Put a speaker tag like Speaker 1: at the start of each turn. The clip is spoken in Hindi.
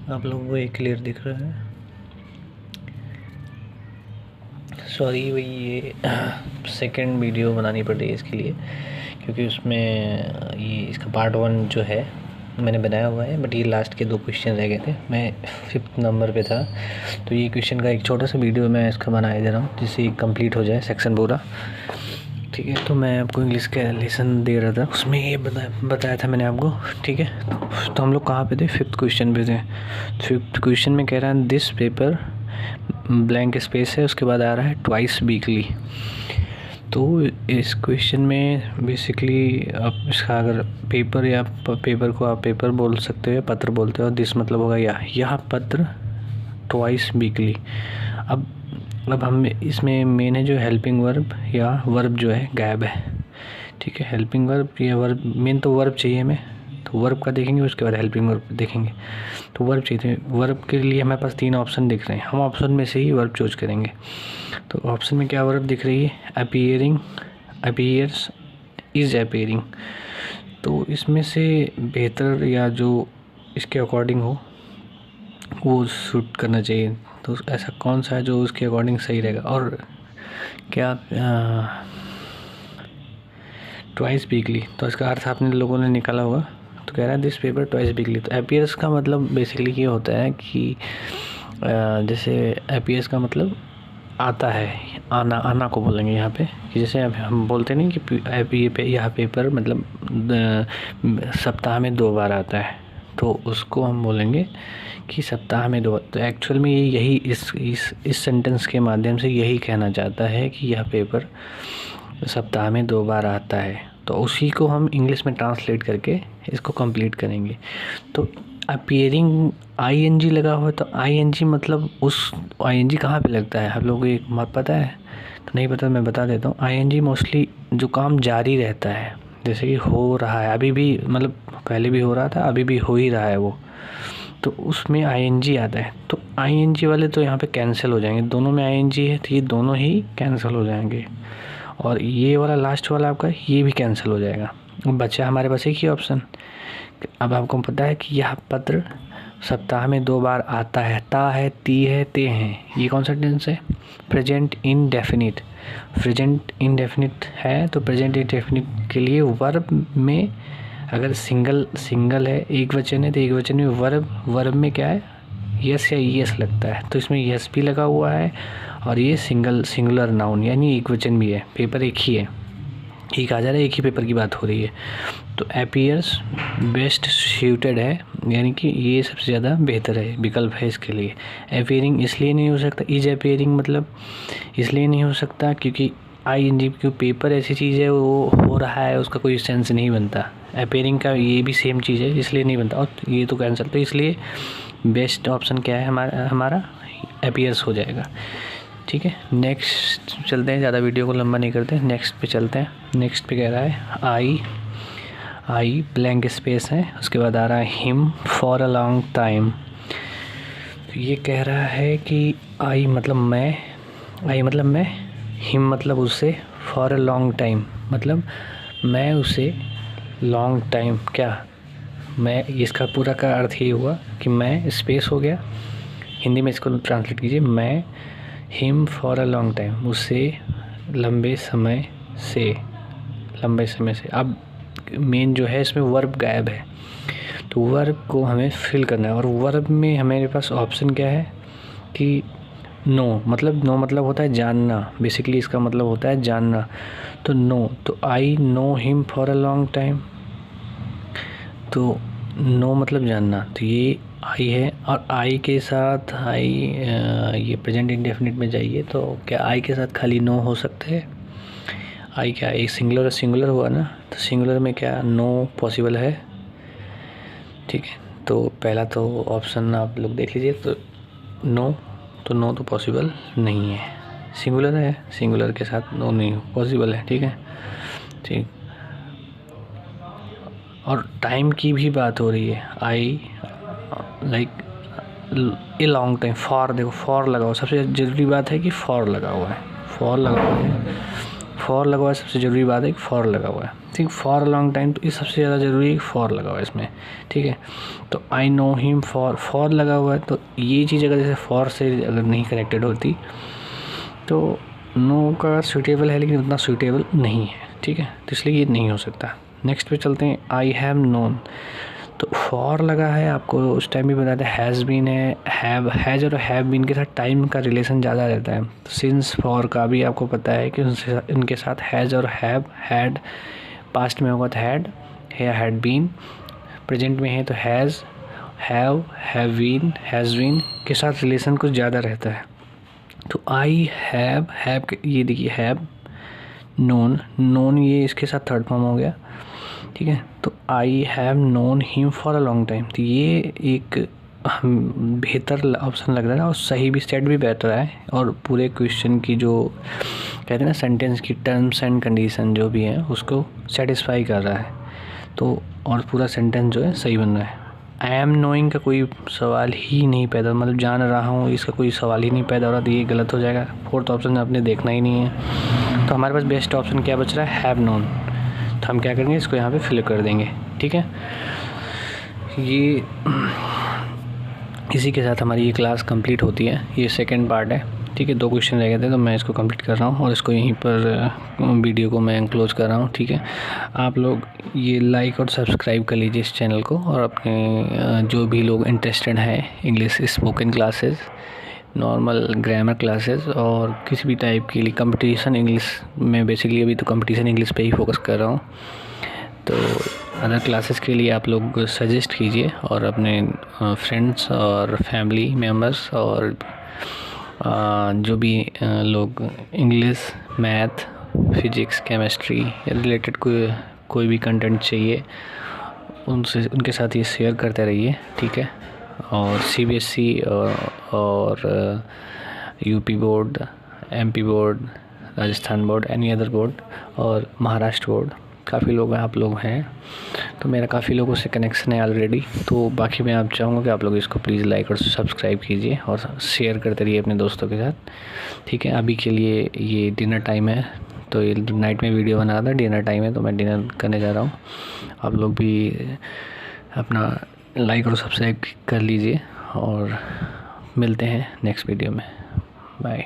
Speaker 1: आप लोगों को ये क्लियर दिख रहा है? सॉरी भाई, ये सेकंड वीडियो बनानी पड़ रही है इसके लिए, क्योंकि उसमें ये इसका पार्ट 1 जो है मैंने बनाया हुआ है, बट ये लास्ट के 2 क्वेश्चन रह गए थे। मैं 5th नंबर पे था, तो ये क्वेश्चन का एक छोटा सा वीडियो मैं इसका बनाए दे रहा हूँ, जिससे कंप्लीट हो जाए सेक्शन पूरा। ठीक है, तो मैं आपको इंग्लिश का लेसन दे रहा था, उसमें ये बताया था मैंने आपको। ठीक है, तो हम लोग कहाँ पे थे? 5th क्वेश्चन पे थे। 5th क्वेश्चन में कह रहा है दिस पेपर, ब्लैंक स्पेस है, उसके बाद आ रहा है ट्वाइस वीकली। तो इस क्वेश्चन में बेसिकली आप इसका अगर पेपर या पेपर को आप पेपर बोल सकते हो, पत्र बोलते हो। दिस मतलब होगा यह पत्र, ट्वाइस वीकली। अब हम इसमें मेन है जो हेल्पिंग वर्ब या वर्ब जो है गायब है। ठीक है, हेल्पिंग वर्ब या वर्ब, मेन तो वर्ब चाहिए हमें, तो वर्ब का देखेंगे, उसके बाद हेल्पिंग वर्ब देखेंगे। तो वर्ब चाहिए, वर्ब के लिए हमारे पास 3 ऑप्शन दिख रहे हैं, हम ऑप्शन में से ही वर्ब चूज करेंगे। तो ऑप्शन में क्या वर्ब दिख रही है? Appearing, appears, is appearing. तो इसमें से बेहतर या जो इसके अकॉर्डिंग हो वो शूट करना चाहिए। तो ऐसा कौन सा है जो उसके अकॉर्डिंग सही रहेगा? और क्या ट्वाइस वीकली, तो इसका अर्थ आपने लोगों ने निकाला होगा। तो कह रहा है दिस पेपर ट्वाइस वीकली। तो अपीयर्स का मतलब बेसिकली ये होता है कि जैसे अपीयर्स का मतलब आता है, आना, आना को बोलेंगे यहाँ पे, कि जैसे अब हम बोलते नहीं कि यह पेपर मतलब सप्ताह में 2 बार आता है, तो उसको हम बोलेंगे कि सप्ताह में 2 बार। तो एक्चुअल में ये यही इस सेंटेंस के माध्यम से यही कहना चाहता है कि यह पेपर सप्ताह में 2 बार आता है। तो उसी को हम इंग्लिश में ट्रांसलेट करके इसको कंप्लीट करेंगे। तो अपीयरिंग आईएनजी लगा हुआ है, तो आईएनजी मतलब उस आईएनजी कहाँ पे लगता है? आप लोगों को एक मत पता है? तो नहीं पता, मैं बता देता हूँ। आईएनजी मोस्टली जो काम जारी रहता है, जैसे कि हो रहा है, अभी भी, मतलब पहले भी हो रहा था, अभी भी हो ही रहा है वो, तो उसमें आईएनजी आता है। तो आईएनजी वाले तो यहाँ पे कैंसिल हो जाएंगे, दोनों में आईएनजी है तो ये दोनों ही कैंसिल हो जाएंगे। और ये वाला लास्ट वाला आपका ये भी कैंसिल हो जाएगा। बचा हमारे पास एक ही ऑप्शन। अब आपको पता है कि यह पत्र सप्ताह में 2 बार आता है, ता है, ती है, ते हैं। ये कौन सा टेंस है? Present indefinite. प्रेजेंट इनडेफिनिट है, तो प्रेजेंट इनडेफिनिट के लिए वर्ब में अगर सिंगल है, एक वचन है, तो एक वचन में वर्ब में क्या है? यस या यस लगता है, तो इसमें यस भी लगा हुआ है। और ये सिंगुलर नाउन यानी एक वचन भी है, पेपर एक ही है, एक आ जा रहा है, एक ही पेपर की बात हो रही है। तो अपीयर्स बेस्ट सूटेड है, यानी कि ये सबसे ज़्यादा बेहतर है, विकल्प है इसके लिए। अपीयरिंग इसलिए नहीं हो सकता, इज अपीयरिंग मतलब इसलिए नहीं हो सकता क्योंकि आईएनजी, क्योंकि पेपर ऐसी चीज़ है, वो हो रहा है, उसका कोई सेंस नहीं बनता। अपीयरिंग का ये भी सेम चीज़ है, इसलिए नहीं बनता। और ये तो कैंसिल, तो इसलिए बेस्ट ऑप्शन क्या है? हमारा अपीयर्स हो जाएगा। ठीक है, नेक्स्ट चलते हैं, ज़्यादा वीडियो को लंबा नहीं करते, नेक्स्ट पे चलते हैं। नेक्स्ट पे कह रहा है आई ब्लैंक स्पेस है, उसके बाद आ रहा है him for a long time. तो ये कह रहा है कि आई मतलब मैं, हिम मतलब उससे, फॉर अ लॉन्ग टाइम मतलब मैं उसे, लॉन्ग टाइम क्या, मैं, इसका पूरा का अर्थ ये हुआ कि मैं स्पेस हो गया, हिंदी में इसको ट्रांसलेट कीजिए, मैं him for a long time, उससे लंबे समय से। अब मेन जो है इसमें वर्ब गायब है, तो वर्ब को हमें फिल करना है। और वर्ब में हमारे पास ऑप्शन क्या है कि नो मतलब होता है जानना, बेसिकली इसका मतलब होता है जानना। तो नो, तो I know him for a long time, तो नो मतलब जानना, तो ये आई है। और आई के साथ ये प्रेजेंट इंडेफिनिट में जाइए, तो क्या आई के साथ खाली नो हो सकते हैं? आई क्या, एक सिंगुलर हुआ ना, तो सिंगुलर में क्या नो पॉसिबल है? ठीक है, तो पहला तो ऑप्शन आप लोग देख लीजिए, तो नो तो पॉसिबल नहीं है, सिंगुलर है, सिंगुलर के साथ नो नहीं पॉसिबल है। ठीक है, ठीक। और टाइम की भी बात हो रही है, I like a long time, for, देखो फॉर लगा हुआ, सबसे ज़रूरी बात है कि फॉर लगा हुआ है, फॉर लगा हुआ है, सबसे ज़रूरी बात है कि फॉर लगा हुआ है, ठीक। फॉर अ लॉन्ग टाइम, तो ये सबसे ज़्यादा ज़रूरी है, फॉर लगा हुआ है इसमें, ठीक है। तो आई नो हिम फॉर लगा हुआ है, तो ये चीज़ अगर जैसे फॉर से अगर नहीं कनेक्टेड होती तो नो का सूटेबल है, लेकिन उतना सूटेबल नहीं है, ठीक है, तो इसलिए ये नहीं हो सकता। नेक्स्ट पे चलते हैं, आई हैव नोन। तो फॉर लगा है, आपको उस टाइम भी बताते हैं, हैज़ बीन है, हैज़ और हैव बीन के साथ टाइम का रिलेशन ज़्यादा रहता है। तो सिंस फॉर का भी आपको पता है कि उनके साथ हैज़ और हैव, हैड पास्ट में होगा तो हैड या हैड बीन, प्रेजेंट में है तो has, have been, has been के साथ रिलेशन कुछ ज़्यादा रहता है। तो आई हैव ये देखिए हैव, नोन ये इसके साथ थर्ड फॉर्म हो गया, ठीक है। तो I have known him for a long time, तो ये एक बेहतर ऑप्शन लग रहा है और सही भी, सेट भी बेटर है, और पूरे क्वेश्चन की जो कहते हैं ना सेंटेंस की टर्म्स एंड कंडीशन जो भी है उसको सेटिस्फाई कर रहा है। तो और पूरा सेंटेंस जो है सही बन रहा है। आई एम नोइंग का कोई सवाल ही नहीं पैदा, मतलब जान रहा हूँ इसका कोई सवाल ही नहीं पैदा हो रहा, तो ये गलत हो जाएगा। फोर्थ ऑप्शन आपने देखना ही नहीं है। तो हमारे पास बेस्ट ऑप्शन क्या बच रहा है, हैव नोन। तो हम क्या करेंगे, इसको यहाँ पे फिल कर देंगे, ठीक है। ये इसी के साथ हमारी ये क्लास कंप्लीट होती है, ये सेकंड पार्ट है, ठीक है। 2 क्वेश्चन रह गए थे तो मैं इसको कंप्लीट कर रहा हूँ और इसको यहीं पर वीडियो को मैं क्लोज कर रहा हूँ, ठीक है। आप लोग ये लाइक और सब्सक्राइब कर लीजिए इस चैनल को, और अपने जो भी लोग इंटरेस्टेड हैं English spoken classes, normal grammar classes और किसी भी टाइप के लिए कंपटीशन इंग्लिश में, बेसिकली अभी तो कंपटीशन इंग्लिश पे ही फोकस कर रहा हूँ। तो अदर क्लासेस के लिए आप लोग सजेस्ट कीजिए, और अपने फ्रेंड्स और फैमिली मेम्बर्स और जो भी लोग इंग्लिश, मैथ, फिजिक्स, केमिस्ट्री या रिलेटेड कोई भी कंटेंट चाहिए उनके साथ ये शेयर करते रहिए, ठीक है। और CBSE और UP board, MP board, Rajasthan board, any other board और महाराष्ट्र बोर्ड, काफ़ी लोग आप लोग हैं, तो मेरा काफ़ी लोगों से कनेक्शन है ऑलरेडी। तो बाकी मैं आप चाहूँगा कि आप लोग इसको प्लीज़ लाइक और सब्सक्राइब कीजिए और शेयर करते रहिए अपने दोस्तों के साथ, ठीक है। अभी के लिए ये डिनर टाइम है, तो ये नाइट में वीडियो बना रहा था, डिनर टाइम है तो मैं डिनर करने जा रहा हूँ। आप लोग भी अपना लाइक और सब्सक्राइब कर लीजिए, और मिलते हैं नेक्स्ट वीडियो में। बाय।